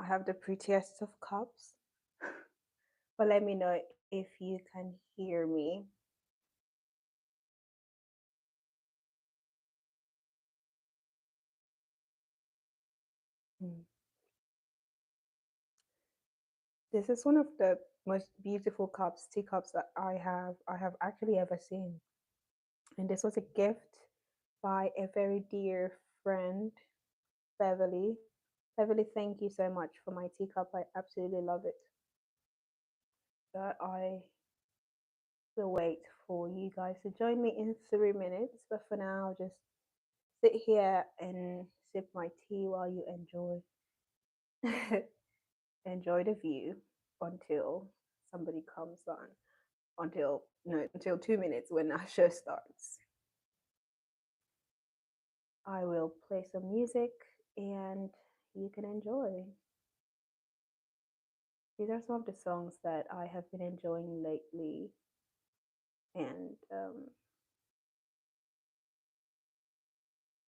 I have the prettiest of cups, but let me know if you can hear me. Mm. This is one of the most beautiful cups, teacups that I have actually ever seen. And this was a gift by a very dear friend, Beverly. Beverly, thank you so much for my teacup. I absolutely love it. But I will wait for you guys to join me in 3 minutes. But for now, I'll just sit here and sip my tea while you enjoy the view until somebody comes on. Until 2 minutes when our show starts. I will play some music and you can enjoy. These are some of the songs that I have been enjoying lately, and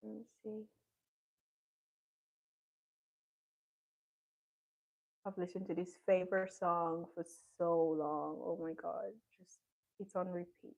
let me see. I've listened to this favorite song for so long. Oh my god, just it's on repeat.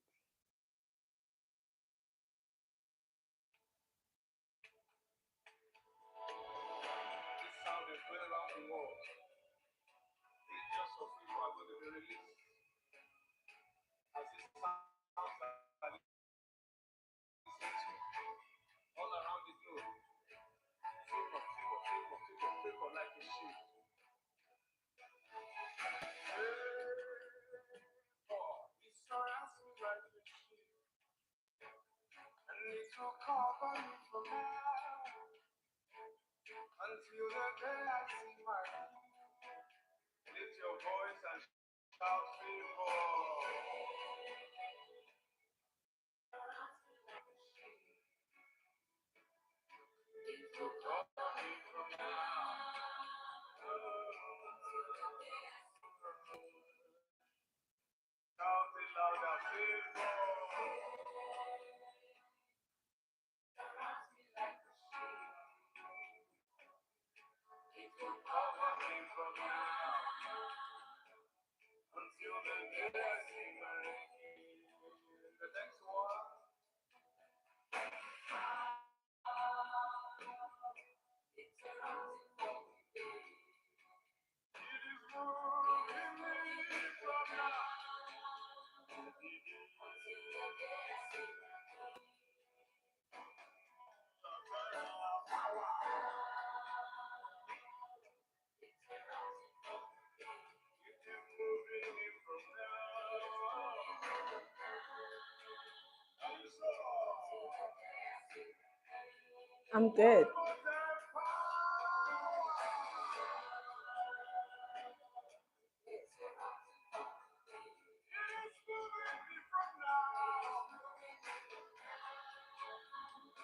I'm good.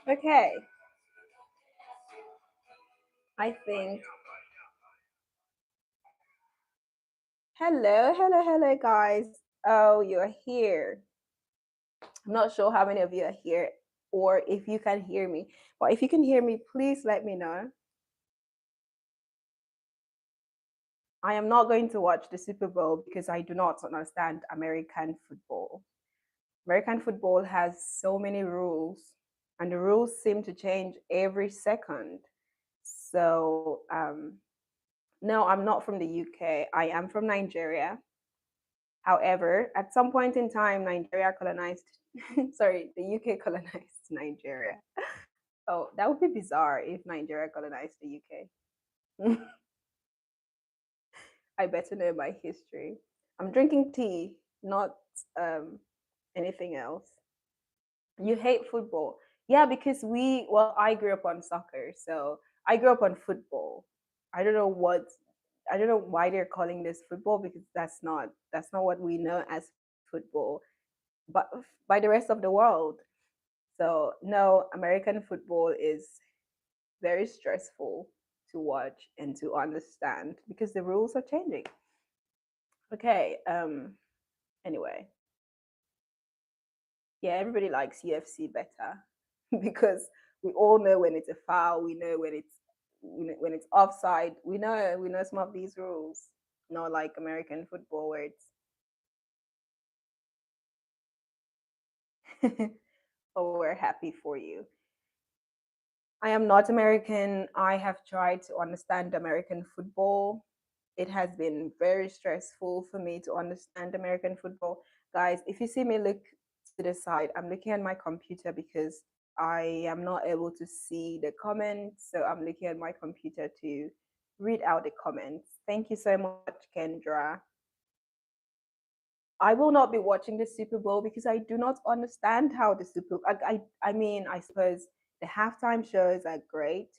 Okay. I think. Hello, guys. Oh, you're here. I'm not sure how many of you are here or if you can hear me. But if you can hear me, please let me know. I am not going to watch the Super Bowl because I do not understand American football. American football has so many rules, and the rules seem to change every second. So, no, I'm not from the UK. I am from Nigeria. However, at some point in time, Nigeria colonized, sorry, the UK colonized Nigeria. Oh, that would be bizarre if Nigeria colonized the UK. I better know my history. I'm drinking tea, not um, anything else. You hate football. Yeah, because I grew up on soccer, so I grew up on football. I don't know what, I don't know why they're calling this football because that's not what we know as football, but by the rest of the world. So no, American football is very stressful to watch and to understand because the rules are changing. Okay. Anyway, yeah, everybody likes UFC better because we all know when it's a foul. We know when it's offside. We know some of these rules. Not like American football where it's but we're happy for you. I am not American. I have tried to understand American football. It has been very stressful for me to understand American football. Guys, if you see me look to the side, I'm looking at my computer because I am not able to see the comments. So I'm looking at my computer to read out the comments. Thank you so much, Kendra. I will not be watching the Super Bowl because I do not understand how the Super. I mean, I suppose the halftime shows are great,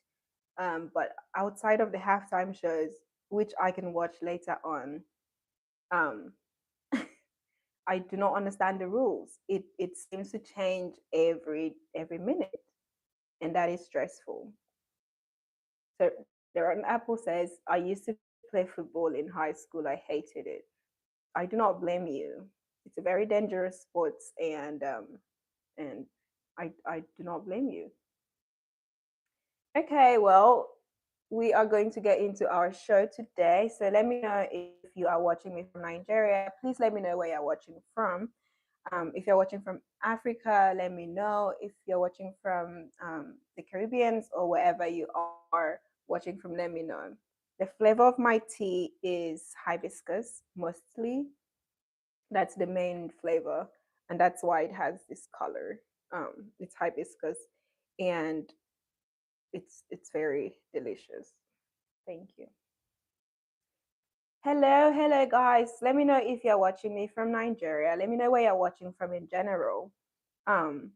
but outside of the halftime shows, which I can watch later on, um, I do not understand the rules. It seems to change every minute, and that is stressful. So there an Apple says, I used to play football in high school. I hated it. I do not blame you. It's a very dangerous sport, and I do not blame you. Okay, well, we are going to get into our show today. So let me know if you are watching me from Nigeria. Please let me know where you're watching from. If you're watching from Africa, let me know. If you're watching from the Caribbeans or wherever you are watching from, let me know. The flavor of my tea is hibiscus mostly. That's the main flavor, and that's why it has this color. It's hibiscus, and it's very delicious. Thank you. Hello, guys. Let me know if you're watching me from Nigeria. Let me know where you're watching from in general. Um,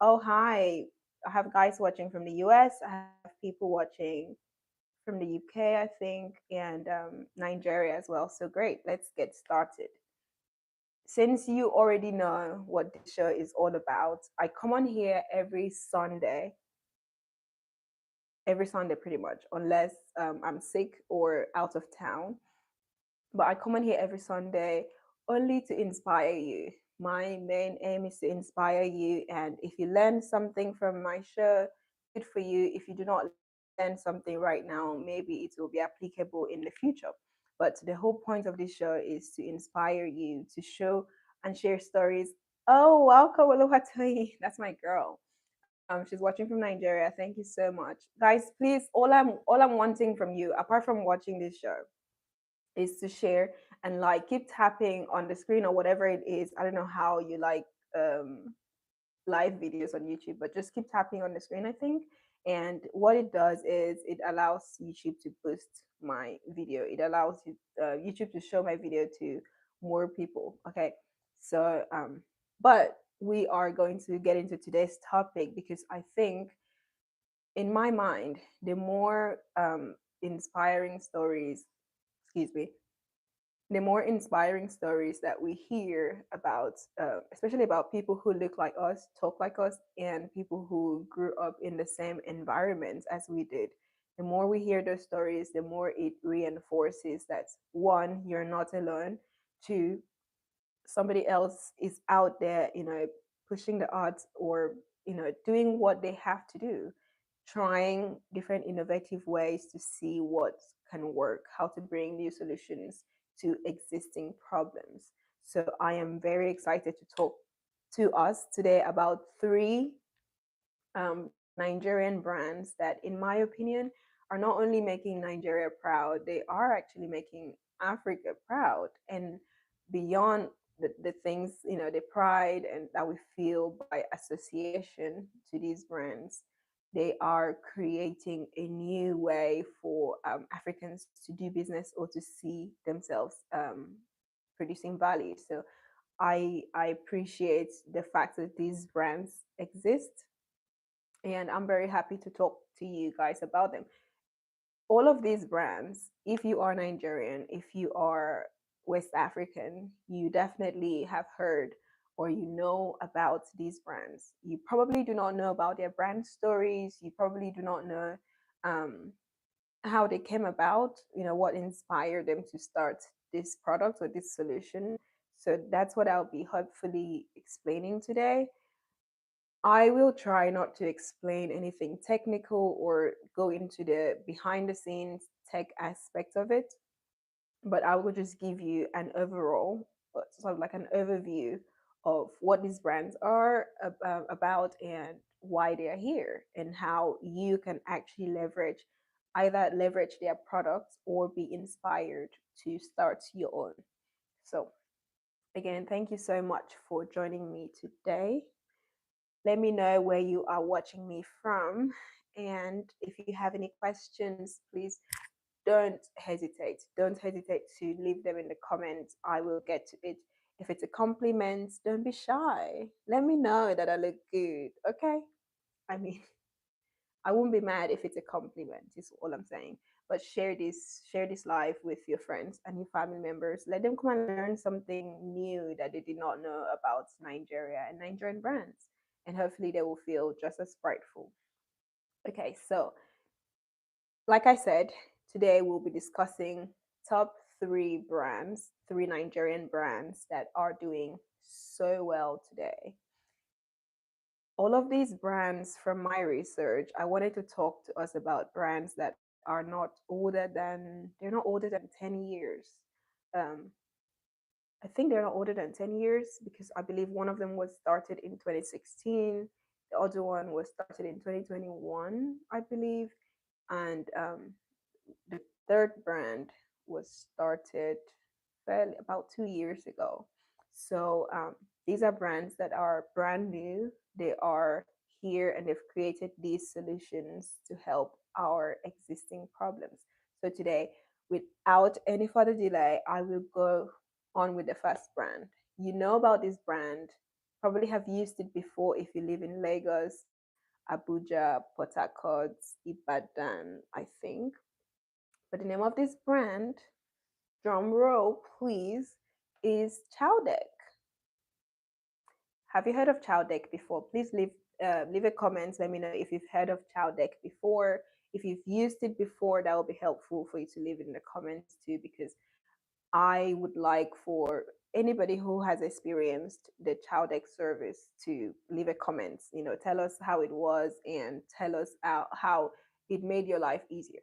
oh hi, I have guys watching from the US. I have people watching from the UK, I think, and Nigeria as well. So great. Let's get started. Since you already know what this show is all about, I come on here every Sunday pretty much, unless I'm sick or out of town. But I come on here every Sunday only to inspire you. My main aim is to inspire you, and if you learn something from my show, good for you. If you do not learn something right now, maybe it will be applicable in the future. But the whole point of this show is to inspire you, to show and share stories. Oh, welcome, Oluwatoyi. That's my girl. She's watching from Nigeria. Thank you so much, guys. Please, all I'm wanting from you, apart from watching this show, is to share and like keep tapping on the screen or whatever it is. I don't know how you like um, live videos on YouTube, but just keep tapping on the screen, I think. And what it does is it allows YouTube to boost my video. It allows YouTube to show my video to more people. Okay, so but we are going to get into today's topic because I think, in my mind, the more inspiring stories, excuse me, the more inspiring stories that we hear about, especially about people who look like us, talk like us, and people who grew up in the same environment as we did, the more we hear those stories, the more it reinforces that one, you're not alone, two, somebody else is out there, pushing the odds or, doing what they have to do, trying different innovative ways to see what can work, how to bring new solutions to existing problems. So I am very excited to talk to us today about three Nigerian brands that, in my opinion, are not only making Nigeria proud, they are actually making Africa proud. And beyond the things, the pride and that we feel by association to these brands, they are creating a new way for Africans to do business or to see themselves producing value. So I appreciate the fact that these brands exist, and I'm very happy to talk to you guys about them. All of these brands, if you are Nigerian, if you are West African, you definitely have heard or you know about these brands. You probably do not know about their brand stories. You probably do not know um, how they came about, what inspired them to start this product or this solution. So that's what I'll be hopefully explaining today. I will try not to explain anything technical or go into the behind the scenes tech aspect of it, but I will just give you an overall, sort of like an overview of what these brands are about and why they are here and how you can actually leverage their products or be inspired to start your own. So, again, thank you so much for joining me today. Let me know where you are watching me from. And if you have any questions, please don't hesitate. Don't hesitate to leave them in the comments. I will get to it. If it's a compliment, don't be shy. Let me know that I look good. Okay? I mean, I won't be mad if it's a compliment, is all I'm saying. But share this live with your friends and your family members. Let them come and learn something new that they did not know about Nigeria and Nigerian brands. And hopefully they will feel just as prideful. Okay, so like I said, today we'll be discussing top three Nigerian brands that are doing so well today. All of these brands, from my research, I wanted to talk to us about brands that are they're not older than 10 years. Um, I think they're not older than 10 years because I believe one of them was started in 2016. The other one was started in 2021, I believe. And the third brand was started fairly about 2 years ago. So these are brands that are brand new. They are here and they've created these solutions to help our existing problems. So today, without any further delay, I will go on with the first brand. You know about this brand, probably have used it before if you live in Lagos, Abuja, Port Harcourt, Ibadan, I think. But the name of this brand, drum roll please, is Chowdeck. Have you heard of Chowdeck before? Please leave a comment. Let me know if you've heard of Chowdeck before. If you've used it before, that will be helpful for you to leave it in the comments too, because I would like for anybody who has experienced the Chowdeck service to leave a comment. You know, tell us how it was and tell us how it made your life easier.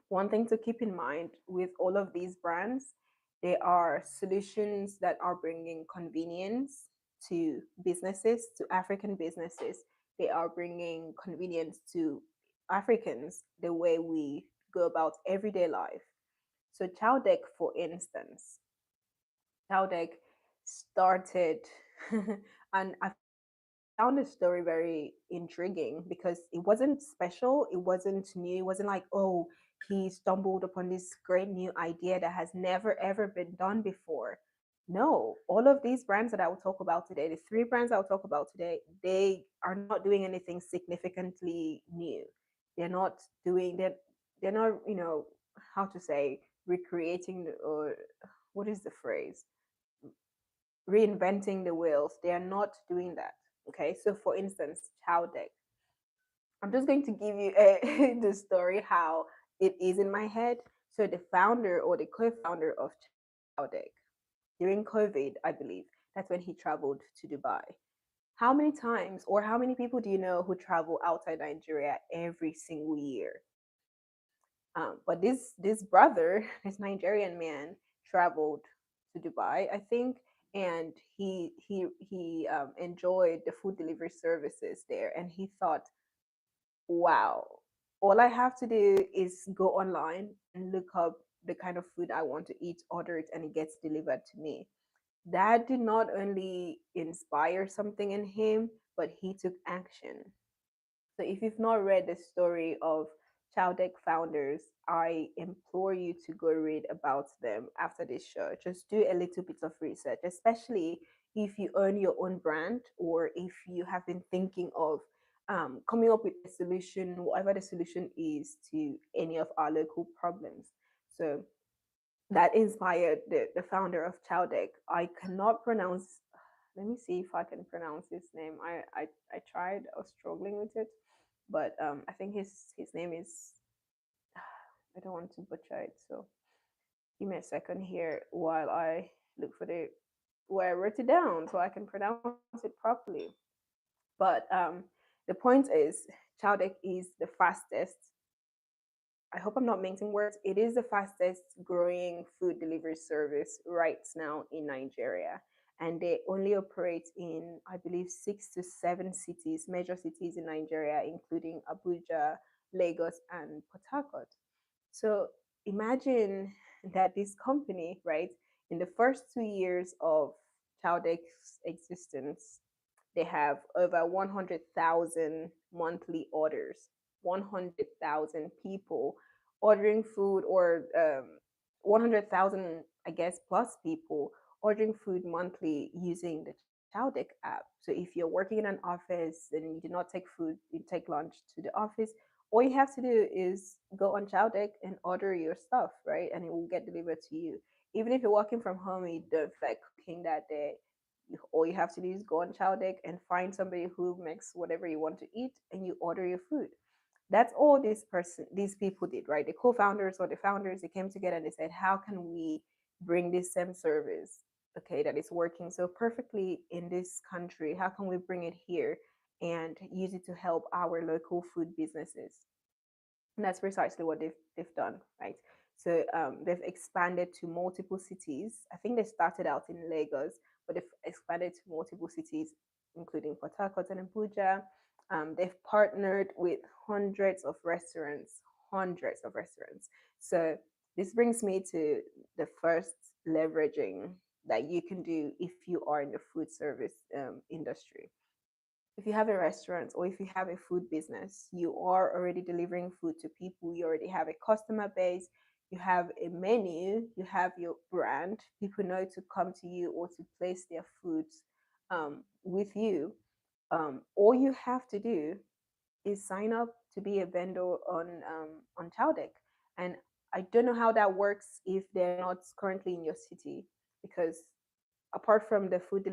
One thing to keep in mind with all of these brands, they are solutions that are bringing convenience to businesses, to African businesses. They are bringing convenience to Africans, the way we go about everyday life. So, Chowdeck, for instance, Chowdeck started, and I found the story very intriguing because it wasn't special, it wasn't new, it wasn't like, oh, he stumbled upon this great new idea that has never ever been done before. No, all of these brands that I will talk about today, the three brands I will talk about today, they are not doing anything significantly new. They're not doing that, they're not, how to say, recreating or what is the phrase? Reinventing the wheels. They are not doing that. Okay, so for instance, Chowdeck. I'm just going to give you the story how it is in my head. So the founder or the co-founder of Chowdeck during COVID, I believe, that's when he traveled to Dubai. How many times or how many people do you know who travel outside Nigeria every single year? But this brother, this Nigerian man, traveled to Dubai, I think, and he enjoyed the food delivery services there, and he thought, wow, all I have to do is go online and look up the kind of food I want to eat, order it, and it gets delivered to me. That did not only inspire something in him, but he took action. So if you've not read the story of Chowdeck founders, I implore you to go read about them after this show. Just do a little bit of research, especially if you own your own brand or if you have been thinking of coming up with a solution, whatever the solution is to any of our local problems. So that inspired the founder of Chowdeck. I cannot pronounce, let me see if I can pronounce his name. I tried, I was struggling with it, but I think his name is, I don't want to butcher it, so give me a second here while I look for the where I wrote it down so I can pronounce it properly. But the point is, Chowdeck is the fastest, I hope I'm not mixing words. It is the fastest growing food delivery service right now in Nigeria. And they only operate in, I believe, 6 to 7 cities, major cities in Nigeria, including Abuja, Lagos, and Port Harcourt. So imagine that this company, right, in the first 2 years of Chowdeck's existence, they have over 100,000 monthly orders, 100,000 people ordering food, or 100,000, I guess, plus people ordering food monthly using the Chowdeck app. So if you're working in an office and you do not take food, you take lunch to the office, all you have to do is go on Chowdeck and order your stuff, right? And it will get delivered to you. Even if you're working from home and you don't feel like cooking that day, all you have to do is go on Chowdeck and find somebody who makes whatever you want to eat, and you order your food. That's all these people did, right? The co-founders or the founders, they came together and they said, how can we bring this same service, okay, that is working so perfectly in this country? How can we bring it here and use it to help our local food businesses? And that's precisely what they've done, right? So they've expanded to multiple cities. I think they started out in Lagos, but they've expanded to multiple cities, including Port Harcourt and Abuja. They've partnered with hundreds of restaurants. So this brings me to the first leveraging that you can do if you are in the food service industry. If you have a restaurant or if you have a food business, you are already delivering food to people, you already have a customer base, you have a menu, you have your brand, people know to come to you or to place their foods with you. All you have to do is sign up to be a vendor on Chowdeck. And I don't know how that works if they're not currently in your city, because apart from the food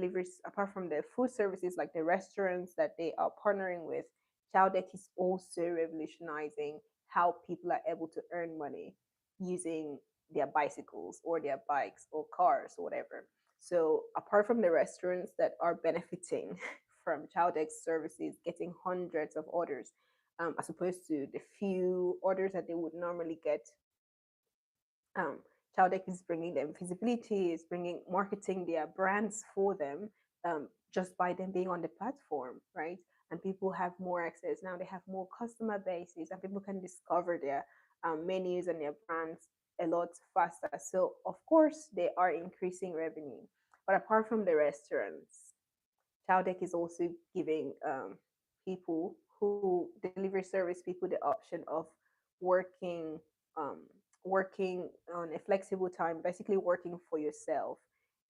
services like the restaurants that they are partnering with, Chowdeck is also revolutionizing how people are able to earn money using their bicycles or their bikes or cars or whatever. So apart from the restaurants that are benefiting from Chowdeck's services, getting hundreds of orders, as opposed to the few orders that they would normally get, um, Chowdeck is bringing them visibility, is bringing marketing their brands for them, just by them being on the platform, right? And people have more access now. They have more customer bases, and people can discover their menus and their brands a lot faster. So of course they are increasing revenue. But apart from the restaurants, Chowdeck is also giving people who delivery service people the option of working um, working on a flexible time, basically working for yourself.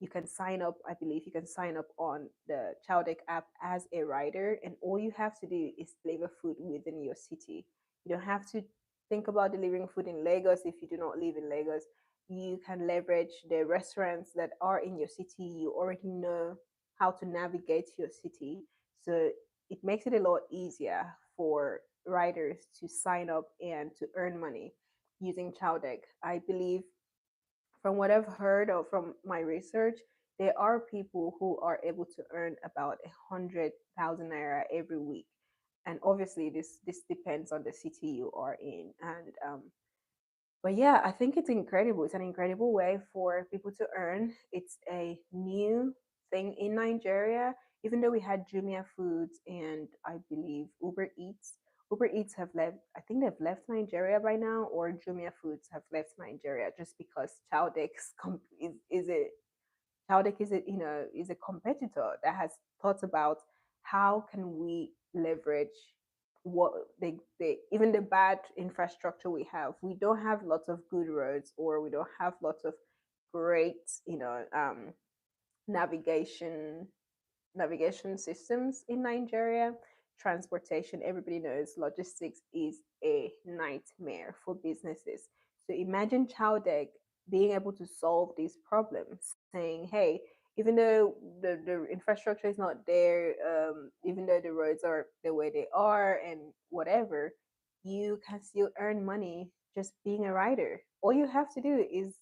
You can sign up, I believe you can sign up on the Chowdeck app as a rider, and all you have to do is deliver food within your city. You don't have to think about delivering food in Lagos if you do not live in Lagos. You can leverage the restaurants that are in your city. You already know how to navigate your city. So it makes it a lot easier for riders to sign up and to earn money using Chowdeck. I believe, from what I've heard or from my research, there are people who are able to earn about 100,000 naira every week. And obviously, this depends on the city you are in. And but yeah, I think it's incredible. It's an incredible way for people to earn. It's a new thing in Nigeria. Even though we had Jumia Foods and I believe Uber Eats, Uber Eats have left. I think they've left Nigeria by now, or Jumia Foods have left Nigeria just because is a Chowdeck is a competitor that has thought about how can we leverage what they even the bad infrastructure we have. We don't have lots of good roads, or we don't have lots of great navigation navigation systems in Nigeria. Transportation, everybody knows logistics is a nightmare for businesses. So imagine Chowdeck being able to solve these problems, saying, hey, even though the infrastructure is not there, even though the roads are the way they are and whatever, you can still earn money just being a rider. All you have to do is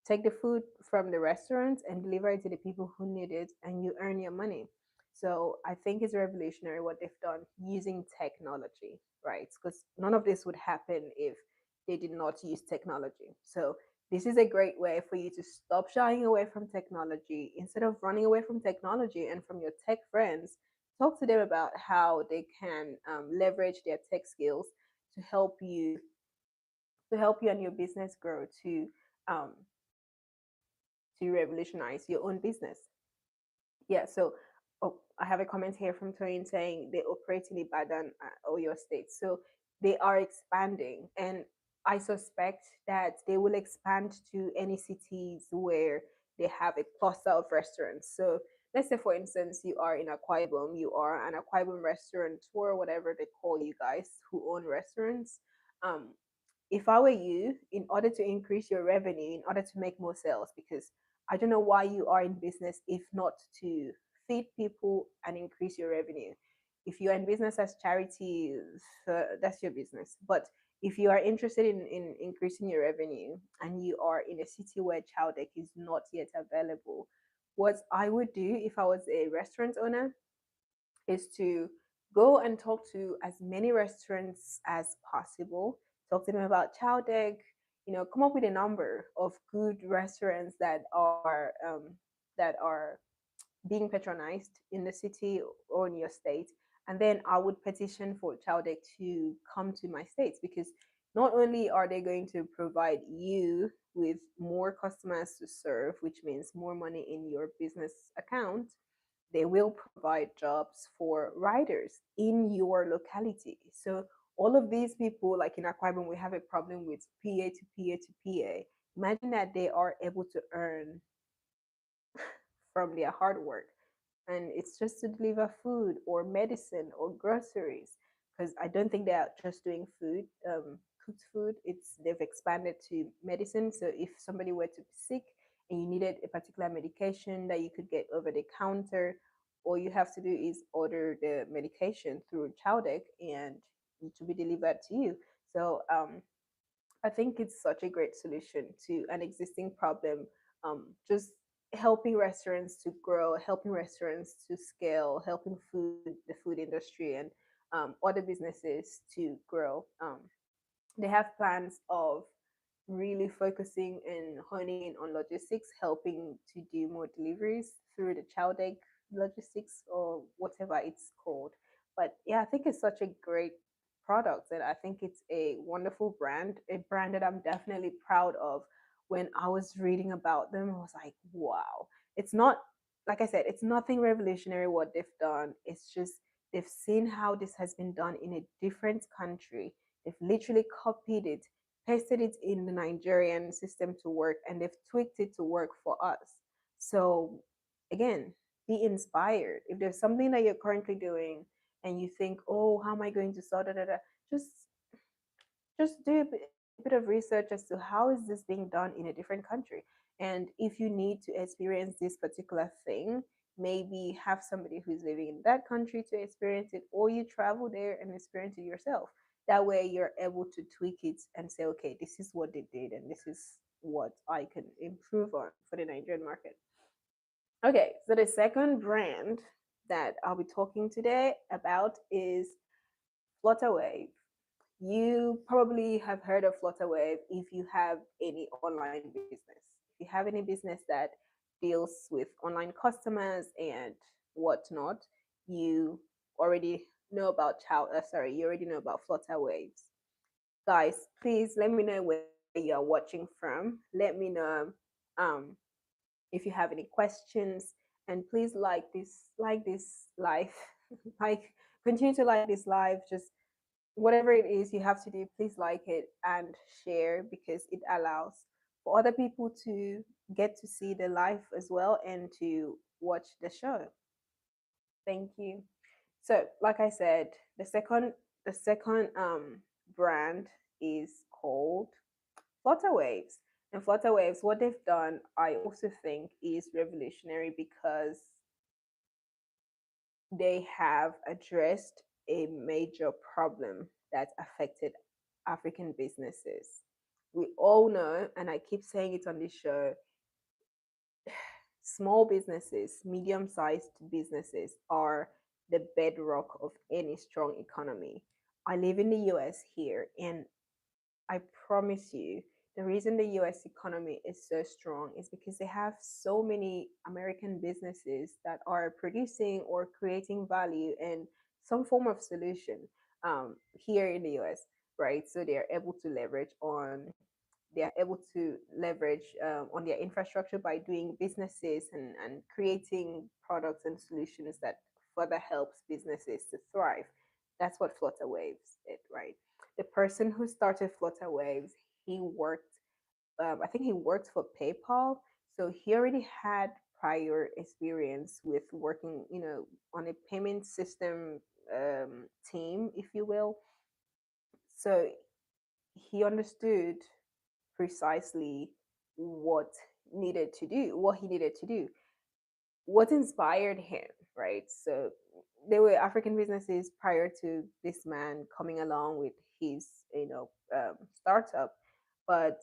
take the food from the restaurant and deliver it to the people who need it, and you earn your money. So I think it's revolutionary what they've done using technology, right? Because none of this would happen if they did not use technology. So this is a great way for you to stop shying away from technology. Instead of running away from technology and from your tech friends, talk to them about how they can leverage their tech skills to help you and your business grow, um, to revolutionize your own business. Yeah, so I have a comment here from Toyin saying they operate in Ibadan, Oyo State. So they are expanding, and I suspect that they will expand to any cities where they have a cluster of restaurants. So let's say, for instance, you are in Akwa Ibom, you are an Akwa Ibom restaurateur, whatever they call you guys who own restaurants. Um, if I were you, in order to increase your revenue, in order to make more sales, because I don't know why you are in business if not to feed people and increase your revenue. If you are in business as charity, that's your business. But if you are interested in increasing your revenue and you are in a city where Chowdeck is not yet available, what I would do if I was a restaurant owner is to go and talk to as many restaurants as possible. Talk to them about Chowdeck. Come up with a number of good restaurants that are being patronized in the city or in your state, and then I would petition for Chowdeck to come to my states, because not only are they going to provide you with more customers to serve, which means more money in your business account, they will provide jobs for riders in your locality. So all of these people, like in Akwa Ibom, we have a problem with PA to PA to PA. Imagine that they are able to earn from their hard work, and it's just to deliver food or medicine or groceries, because I don't think they are just doing food, cooked food. It's They've expanded to medicine. So if somebody were to be sick and you needed a particular medication that you could get over the counter, all you have to do is order the medication through Chowdeck and it will be delivered to you. So I think it's such a great solution to an existing problem. Just helping restaurants to grow, helping restaurants to scale, helping the food industry, and other businesses to grow. They have plans of really focusing and honing in on logistics, helping to do more deliveries through the Chowdeck logistics or whatever it's called. But yeah, I think it's such a great product, and I think it's a wonderful brand, a brand that I'm definitely proud of. When I was reading about them, I was like, wow. It's not, like I said, it's nothing revolutionary what they've done. It's just they've seen how this has been done in a different country. They've literally copied it, pasted it in the Nigerian system to work, and they've tweaked it to work for us. So, again, be inspired. If there's something that you're currently doing and you think, oh, how am I going to sort that? Just do a bit of research as to how is this being done in a different country. And if you need to experience this particular thing, maybe have somebody who's living in that country to experience it, or you travel there and experience it yourself. That way you're able to tweak it and say, okay, this is what they did and this is what I can improve on for the Nigerian market. Okay, so the second brand that I'll be talking today about is Flutterwave. You probably have heard of Flutterwave if you have any online business. If you have any business that deals with online customers and whatnot, you already know about you already know about Flutterwaves. Guys, please let me know where you're watching from. Let me know um, if you have any questions, and please like this live, like continue to like this live. Just whatever it is you have to do, please like it and share, because it allows for other people to get to see the live as well and to watch the show. Thank you. So, like I said, the second brand is called Flutterwaves. And Flutterwaves, what they've done, I also think is revolutionary, because they have addressed a major problem that affected African businesses. We all know, and I keep saying it on this show, small businesses, medium-sized businesses are the bedrock of any strong economy. I live in the US here, and I promise you, the reason the US economy is so strong is because they have so many American businesses that are producing or creating value and some form of solution here in the US, right? So they are able to leverage on they are able to leverage on their infrastructure by doing businesses and creating products and solutions that further helps businesses to thrive. That's what Flutterwaves did, right? The person who started Flutterwaves, he worked, I think he worked for PayPal. So he already had prior experience with working, on a payment system team, if you will. So he understood precisely what what he needed to do, what inspired him, right? So there were African businesses prior to this man coming along with his, startup, but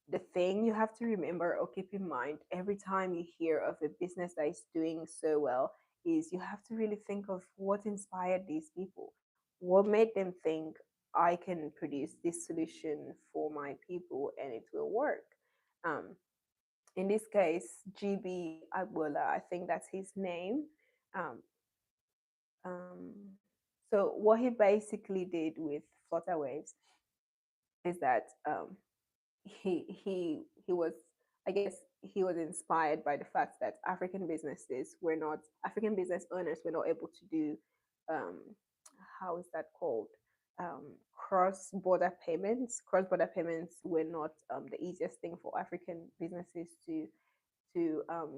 the thing you have to remember or keep in mind every time you hear of a business that is doing so well is you have to really think of what inspired these people. What made them think I can produce this solution for my people and it will work? Um, in this case, GB Agboola, I think that's his name. Um, um, so what he basically did with Flutterwaves is that he was, I guess he was inspired by the fact that African business owners were not able to do um how is that called, cross border payments were not the easiest thing for African businesses to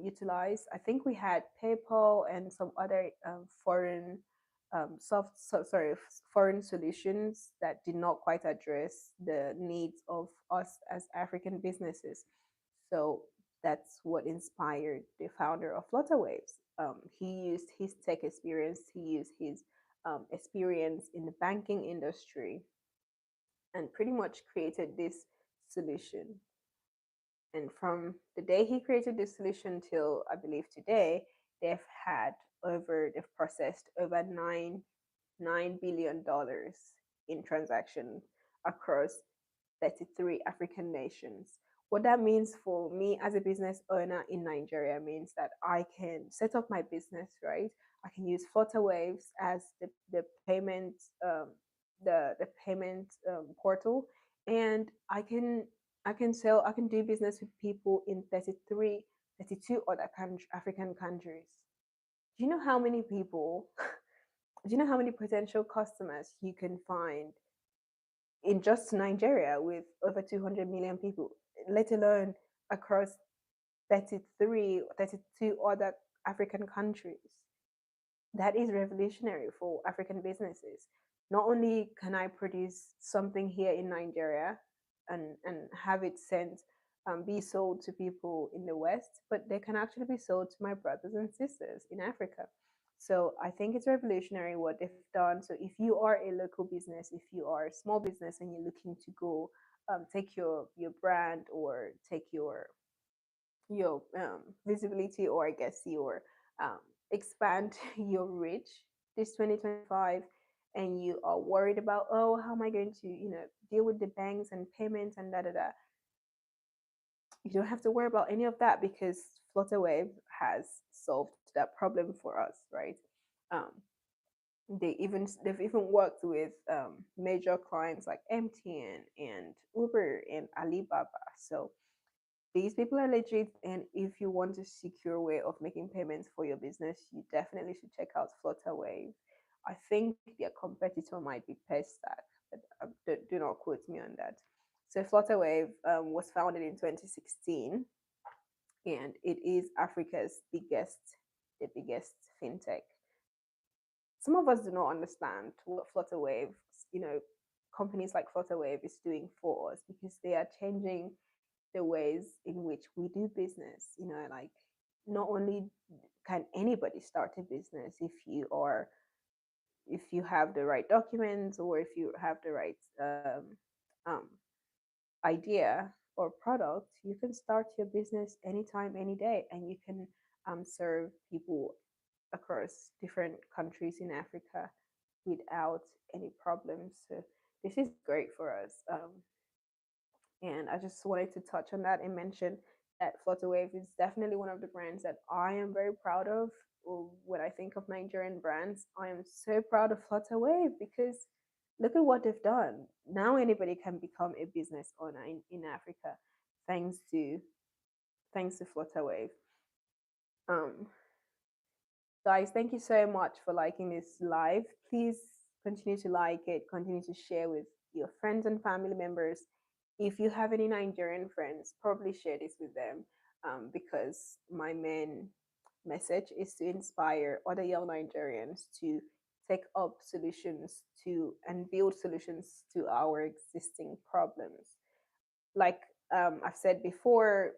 utilize. I think we had PayPal and some other foreign solutions that did not quite address the needs of us as African businesses. So that's what inspired the founder of Flutterwaves. He used his tech experience, he used his experience in the banking industry, and pretty much created this solution. And from the day he created this solution till I believe today, they've processed over $9 billion in transactions across 33 African nations. What that means for me as a business owner in Nigeria means that I can set up my business, right? I can use Flutterwaves as the payment payment portal, and I can do business with people in 32 other African countries. Do you know how many people? Do you know how many potential customers you can find in just Nigeria with over 200 million people, let alone across 32 other African countries? That is revolutionary for African businesses. Not only can I produce something here in Nigeria and have it sent, be sold to people in the West, but they can actually be sold to my brothers and sisters in Africa. So I think it's revolutionary what they've done. So if you are a local business, if you are a small business and you're looking to go take your brand or take your visibility, or I guess your um, expand your reach this 2025, and you are worried about, oh, how am I going to deal with the banks and payments and da da da, you don't have to worry about any of that because Flutterwave has solved that problem for us, right? um, they've even worked with major clients like MTN and Uber and Alibaba. So these people are legit, and if you want a secure way of making payments for your business, you definitely should check out Flutterwave. I think their competitor might be Paystack, but do not quote me on that. So Flutterwave was founded in 2016, and it is Africa's the biggest fintech. Some of us do not understand what Flutterwave, you know, companies like Flutterwave is doing for us, because they are changing the ways in which we do business. Like, not only can anybody start a business if you have the right documents, or if you have the right um, idea or product, you can start your business anytime, any day, and you can serve people across different countries in Africa without any problems. So this is great for us. And I just wanted to touch on that and mention that Flutterwave is definitely one of the brands that I am very proud of. When I think of Nigerian brands, I am so proud of Flutterwave because look at what they've done. Now anybody can become a business owner in Africa thanks to Flutterwave. Um, Guys, thank you so much for liking this live. Please continue to like it, continue to share with your friends and family members. If you have any Nigerian friends, probably share this with them, because my main message is to inspire other young Nigerians to take up solutions to and build solutions to our existing problems. Like I've said before,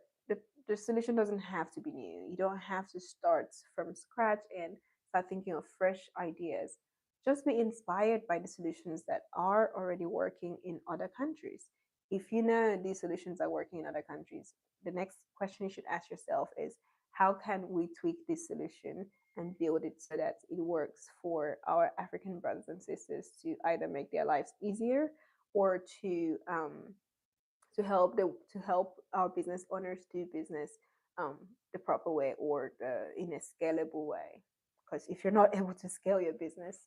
the solution doesn't have to be new. You don't have to start from scratch and start thinking of fresh ideas. Just be inspired by the solutions that are already working in other countries. If you know these solutions are working in other countries, the next question you should ask yourself is how can we tweak this solution and build it so that it works for our African brothers and sisters to either make their lives easier or to help our business owners do business um, the proper way or in a scalable way. Because if you're not able to scale your business,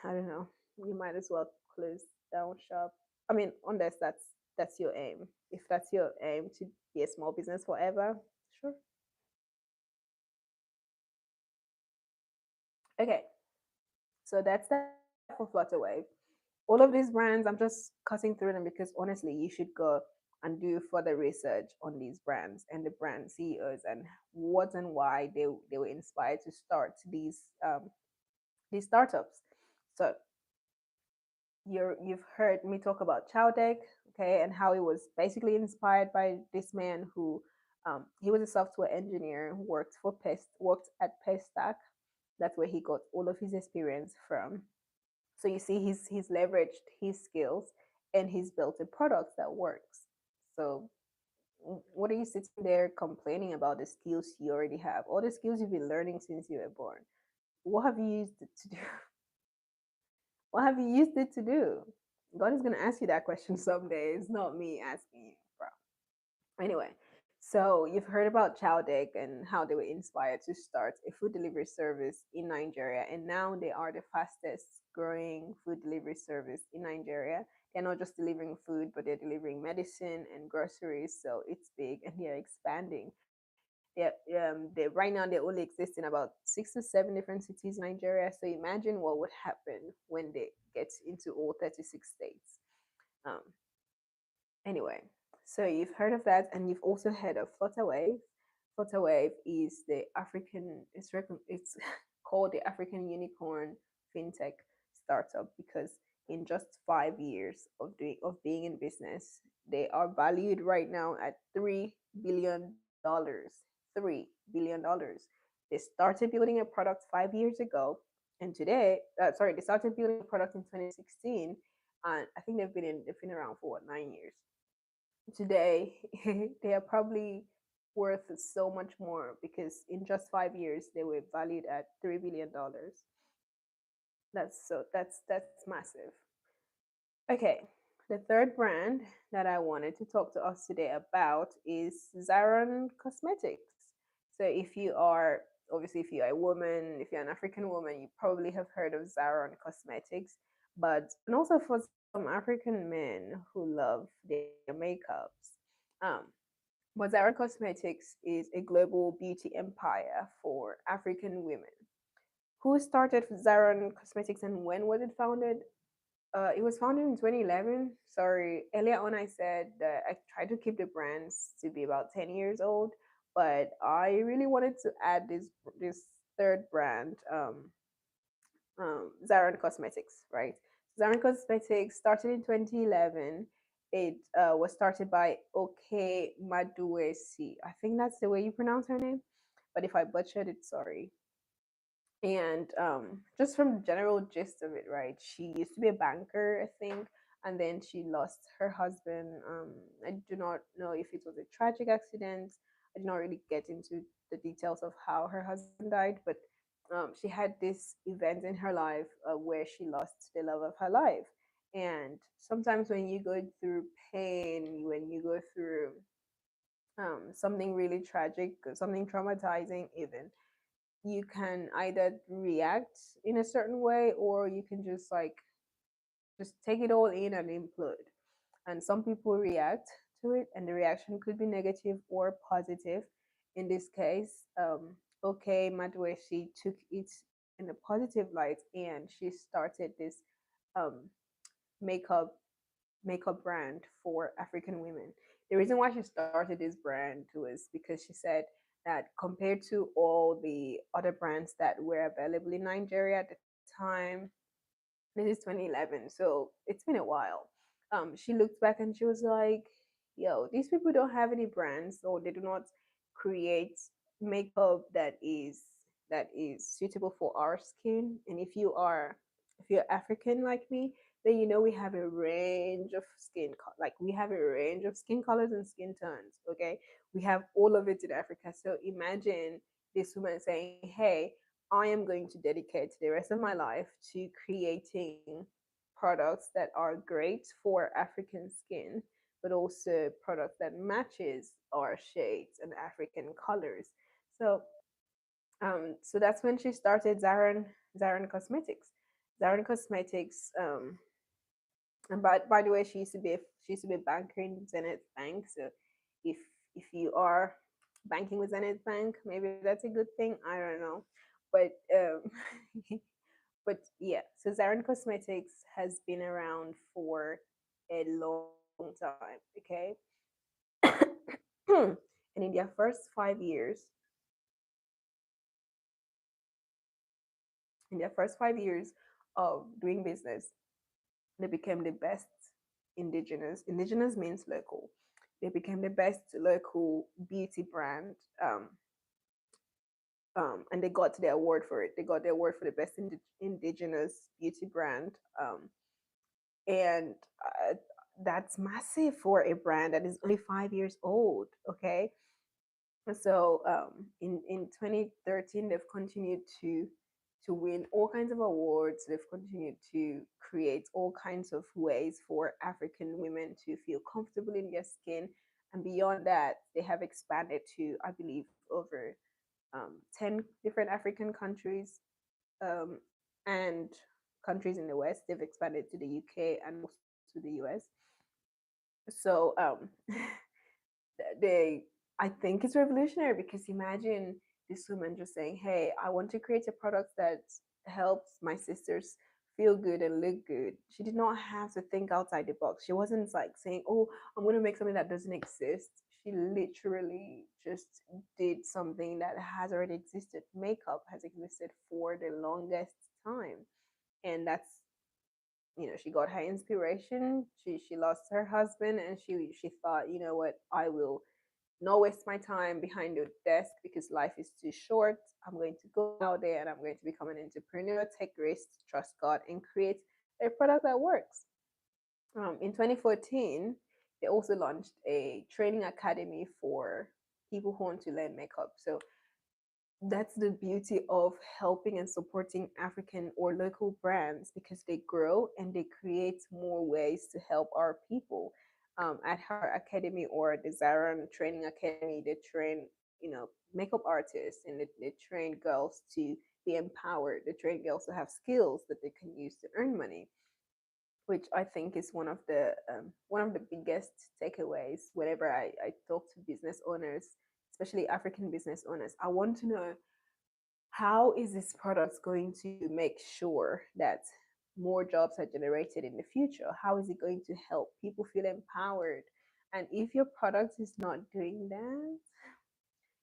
I don't know, you might as well close down shop. I mean, unless that's your aim. If that's your aim to be a small business forever, sure. Okay, so that's that for Flutterwave. All of these brands, I'm just cutting through them because honestly, you should go and do further research on these brands and the brand CEOs and what and why they were inspired to start these startups. So you've heard me talk about Chowdeck, okay, and how he was basically inspired by this man who he was a software engineer who worked at Paystack. That's where he got all of his experience from. So you see, he's leveraged his skills and he's built a product that works. So what are you sitting there complaining about the skills you already have? All the skills you've been learning since you were born. What have you used it to do? What have you used it to do? God is gonna ask you that question someday. It's not me asking you, bro. Anyway, so you've heard about Chowdeck and how they were inspired to start a food delivery service in Nigeria, and now they are the fastest growing food delivery service in Nigeria. They're not just delivering food, but they're delivering medicine and groceries, so it's big and they're expanding. They right now they only exist in about 6 to 7 different cities in Nigeria. So imagine what would happen when they get into all 36 states. Um, Anyway, so you've heard of that, and you've also heard of Flutterwave. Flutterwave is the African. It's called the African Unicorn FinTech startup because in just 5 years of being in business, they are valued right now at $3 billion. $3 billion. They started building a product 5 years ago, and today, sorry, they started building a product in 2016, and I think they've been around for what 9 years today. They are probably worth so much more because in just 5 years they were valued at $3 billion. That's massive. Okay, the third brand that I wanted to talk to us today about is Zaron Cosmetics. So if you're a woman, if you're an African woman, you probably have heard of Zaron Cosmetics. But and also for some African men who love their makeups. Um, but Zaron Cosmetics is a global beauty empire for African women. Who started Zaron Cosmetics and when was it founded? It was founded in 2011. Sorry, earlier on I said that I tried to keep the brands to be about 10 years old, but I really wanted to add this third brand, Zaron Cosmetics, right? Zaron Cosmetics started in 2011. It was started by Oke Maduewesi. I think that's the way you pronounce her name, but if I butchered it, sorry. And just from the general gist of it, right? She used to be a banker, I think, and then she lost her husband. I do not know if it was a tragic accident. I did not really get into the details of how her husband died, but she had this event in her life where she lost the love of her life. And sometimes when you go through pain, when you go through something really tragic, something traumatizing, even, you can either react in a certain way, or you can just like just take it all in and implode. And some people react to it, and the reaction could be negative or positive. In this case, okay, Maduewesi took it in a positive light, and she started this um, makeup makeup brand for African women. The reason why she started this brand was because she said that compared to all the other brands that were available in Nigeria at the time, this is 2011, so it's been a while. She looked back and she was like, "Yo, these people don't have any brands, or they do not create makeup that is suitable for our skin. And if you're African like me, then you know we have a range of like we have a range of skin colors and skin tones. Okay, we have all of it in Africa. So imagine this woman saying, "Hey, I am going to dedicate the rest of my life to creating products that are great for African skin, but also products that matches our shades and African colors." So so that's when she started Zaron Cosmetics. Zaron Cosmetics. And by the way, she used to be a banker in Zenith Bank. So if if you are banking with Zenith Bank, maybe that's a good thing. I don't know, but but yeah. So Zaron Cosmetics has been around for a long time. Okay, and in their first 5 years, of doing business, they became the best indigenous. Indigenous means local. They became the best local beauty brand, and they got their award for it. They got the award for the best indigenous beauty brand, and that's massive for a brand that is only 5 years old. Okay, so in 2013, they've continued to win all kinds of awards. They've continued to create all kinds of ways for African women to feel comfortable in their skin. And beyond that, they have expanded to, I believe, over 10 different African countries, um, and countries in the West. They've expanded to the UK and also to the US. So they I think it's revolutionary, because imagine this woman just saying, "Hey, I want to create a product that helps my sisters feel good and look good." She did not have to think outside the box. She wasn't like saying, "Oh, I'm going to make something that doesn't exist." She literally just did something that has already existed. Makeup has existed for the longest time, and that's, she got her inspiration. She lost her husband, and she thought, you know what, I will not waste my time behind the desk because life is too short. I'm going to go out there and I'm going to become an entrepreneur, take risks, trust God, and create a product that works. In 2014, they also launched a training academy for people who want to learn makeup. So that's the beauty of helping and supporting African or local brands, because they grow and they create more ways to help our people. At her academy, or the Zaron Training Academy, they train, makeup artists, and they train girls to be empowered. They train girls to have skills that they can use to earn money, which I think is one of the biggest takeaways. Whenever I talk to business owners, especially African business owners, I want to know, how is this product going to make sure that more jobs are generated in the future? How is it going to help people feel empowered? And if your product is not doing that,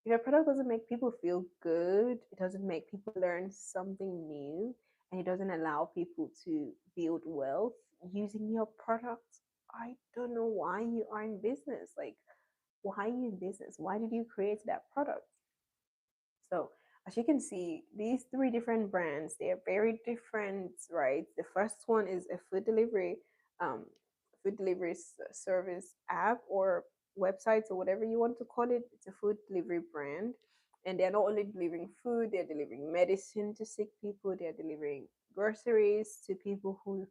if your product doesn't make people feel good, it doesn't make people learn something new, and it doesn't allow people to build wealth using your product, I don't know why you are in business. Like, why are you in business? Why did you create that product? So as you can see, these three different brands, they are very different, right? The first one is a food delivery food delivery service app or websites or whatever you want to call it. It's a food delivery brand, and they're not only delivering food, they're delivering medicine to sick people, they're delivering groceries to people who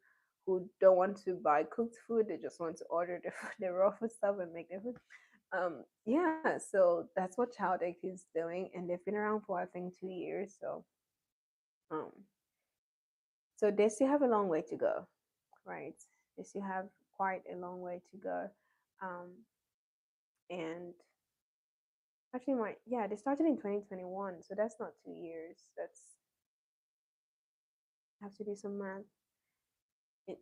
don't want to buy cooked food, they just want to order the food, the raw food stuff and make their food. Yeah, so that's what Chowdeck is doing, and they've been around for I think 2 years. Um, so they still have a long way to go, right? They still have quite a long way to go. Um, and actually, yeah, they started in 2021, so that's not 2 years. That's I have to do some math.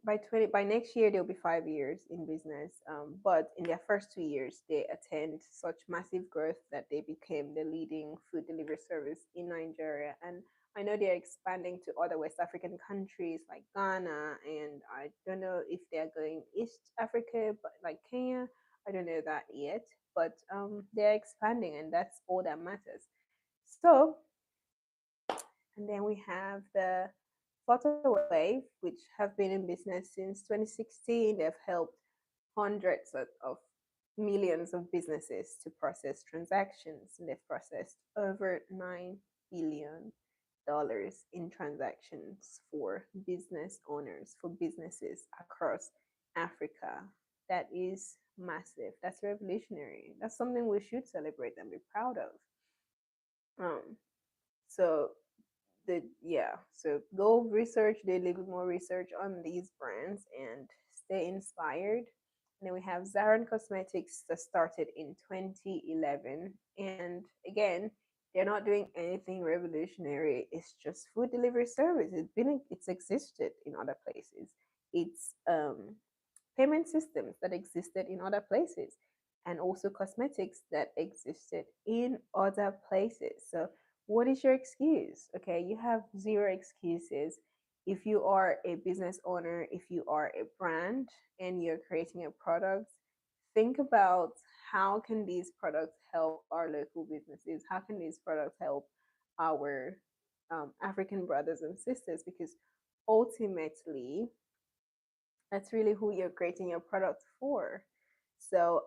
By next year they'll be 5 years in business. But in their first 2 years, they attained such massive growth that they became the leading food delivery service in Nigeria. And I know they're expanding to other West African countries like Ghana, and I don't know if they're going East Africa, but like Kenya. I don't know that yet, but they're expanding, and that's all that matters. So, and then we have the Flutterwave, which have been in business since 2016. They've helped hundreds of millions of businesses to process transactions. And they've processed over $9 billion in transactions for business owners, for businesses across Africa. That is massive. That's revolutionary. That's something we should celebrate and be proud of. Um, so so go research, do a little bit more research on these brands and stay inspired. And then we have Zaron Cosmetics that started in 2011, and again, they're not doing anything revolutionary. It's just food delivery service. It's existed in other places. It's payment systems that existed in other places, and also cosmetics that existed in other places. So, what is your excuse? Okay, you have zero excuses. If you are a business owner, if you are a brand and you're creating a product, think about how can these products help our local businesses? How can these products help our African brothers and sisters? Because ultimately, that's really who you're creating your product for. So,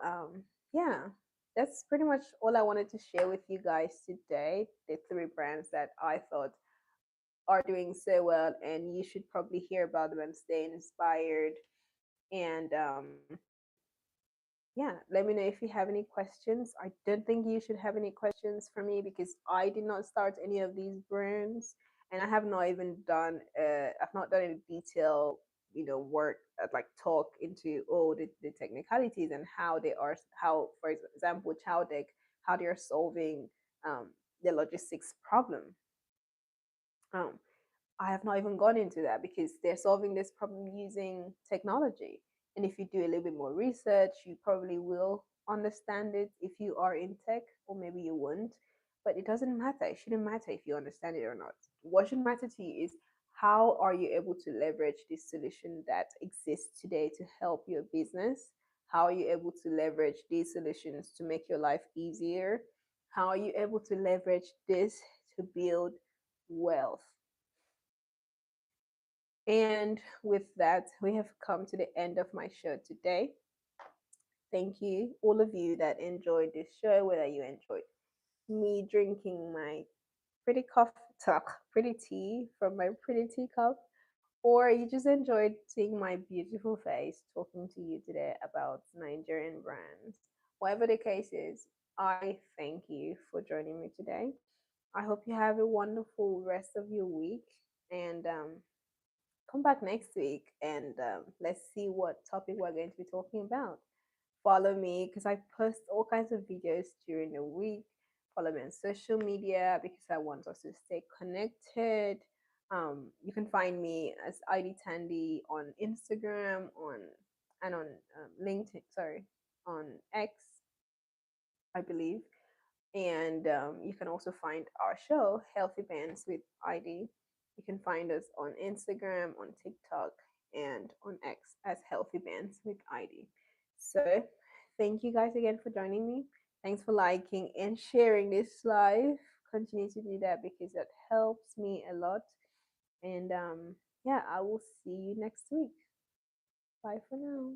yeah, that's pretty much all I wanted to share with you guys today. The three brands that I thought are doing so well, and you should probably hear about them and stay inspired. And yeah, let me know if you have any questions. I don't think you should have any questions for me because I did not start any of these brands, and I've not done any detail, work like talk into all the technicalities and how they are, how, for example, Chowdeck, how they are solving the logistics problem. Um, I have not even gone into that because they're solving this problem using technology. And if you do a little bit more research, you probably will understand it if you are in tech, or maybe you won't. But it doesn't matter. It shouldn't matter if you understand it or not. What should matter to you is how are you able to leverage this solution that exists today to help your business? How are you able to leverage these solutions to make your life easier? How are you able to leverage this to build wealth? And with that, we have come to the end of my show today. Thank you, all of you that enjoyed this show, whether you enjoyed me drinking my pretty coffee talk, pretty tea from my pretty teacup, or you just enjoyed seeing my beautiful face talking to you today about Nigerian brands. Whatever the case is, I thank you for joining me today. I hope you have a wonderful rest of your week, and come back next week, and let's see what topic we're going to be talking about. Follow me because I post all kinds of videos during the week. Follow me on social media because I want us to stay connected. You can find me as Aidi Tanndy on Instagram, on LinkedIn. Sorry, on X, I believe. And you can also find our show, Healthy Bands with ID. You can find us on Instagram, on TikTok, and on X as Healthy Bands with ID. So, thank you guys again for joining me. Thanks for liking and sharing this live. Continue to do that because that helps me a lot. And yeah, I will see you next week. Bye for now.